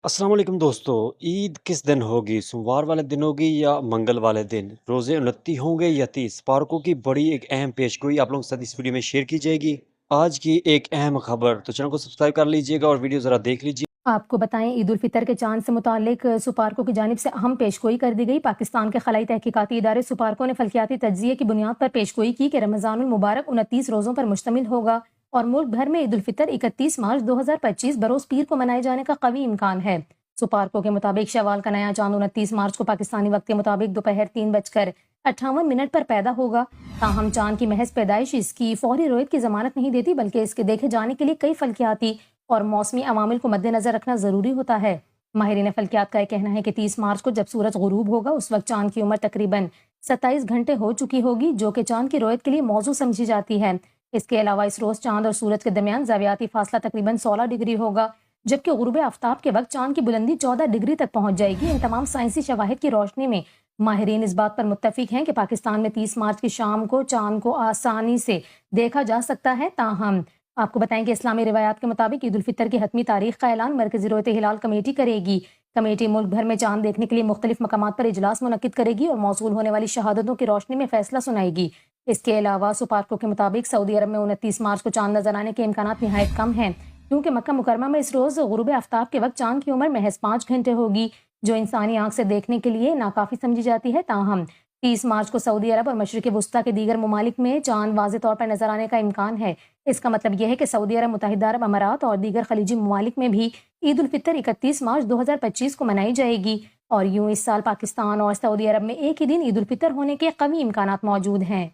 अस्सलाम वालेकुम दोस्तों। ईद किस दिन होगी? सोमवार वाले दिन होगी या मंगल वाले दिन? रोज़े 29 होंगे या 30? पार्कों की बड़ी एक अहम पेशगोई आप लोगों के साथ इस वीडियो में शेयर की जाएगी। आज की एक अहम खबर, तो चैनल को सब्सक्राइब कर लीजिएगा और वीडियो ज़रा देख लीजिए। आपको बताएं, ईद उल फितर के चांद से मुतालिक सुपार्को की जानिब से अहम पेशगोई कर दी गई। पाकिस्तान के खलाई तहकीकाती इदारे सुपार्को ने फल्कियाती तज्जिये की बुनियाद पर पेशगोई की कि रमज़ानुल मुबारक 29 रोज़ों पर मुश्तमिल होगा और मुल्क भर में ईद उल फितर 31 मार्च 2025 बरोज पीर को मनाए जाने का कवी इम्कान है। सुपार्को के मुताबिक शवाल का नया चांद 29 मार्च को पाकिस्तानी वक्त के मुताबिक दोपहर 3:58 पर पैदा होगा। ताहम चांद की महज पैदाइश इसकी फौरी रोयत की जमानत नहीं देती, बल्कि इसके देखे जाने के लिए कई फल्कियाती और मौसमी अवामिल को मद्देनजर रखना जरूरी होता है। माहिरीन फल्कियात का कहना है कि 30 मार्च को जब सूरज गुरूब होगा, उस वक्त चांद की उम्र तकरीबन 27 घंटे हो चुकी होगी, जो कि चांद की रोयत के लिए मौजू समझी जाती है। इसके अलावा इस रोज चांद और सूरज के दरमियान ज़ावियाती फासला तकरीबन 16 डिग्री होगा, जबकि गुरूब आफ्ताब के वक्त चांद की बुलंदी 14 डिग्री तक पहुंच जाएगी। इन तमाम साइंसी शवाहिद की रोशनी में माहिरीन इस बात पर मुत्तफिक हैं कि पाकिस्तान में 30 मार्च की शाम को चांद को आसानी से देखा जा सकता है। ताहम आपको बताएं कि इस्लामी रिवायात के मुताबिक ईद उल फितर की हतमी तारीख का ऐलान मरकजी रोयत हिलाल कमेटी करेगी। कमेटी मुल्क भर में चांद देखने के लिए मुख्तलिफ मकामात पर इजलास मुनक्किद करेगी और मौसूल होने वाली शहादतों की रोशनी में फैसला सुनाएगी। इसके अलावा सुपार्को के मुताबिक सऊदी अरब में 29 मार्च को चांद नजर आने के इम्कान नहायत कम हैं, क्योंकि मक्का मुकरमा में इस रोज गुरूब आफ्ताब के वक्त चांद की उम्र महज 5 घंटे होगी, जो इंसानी आंख से देखने के लिए नाकाफी समझी जाती है। ताहम 30 मार्च को सऊदी अरब और मशरिक वस्ता के दीगर ममालिक में चांद वाज़े तौर पर नजर आने का इम्कान है। इसका मतलब यह है कि सऊदी अरब, मुत्तहिदा अरब अमारात और दीगर खलीजी ममालिक में भी ईद उल फितर 31 मार्च 2025 को मनाई जाएगी। और यूं इस साल पाकिस्तान और सऊदी अरब में एक ही दिन ईद उल फितर होने के कवी इम्कानात मौजूद हैं।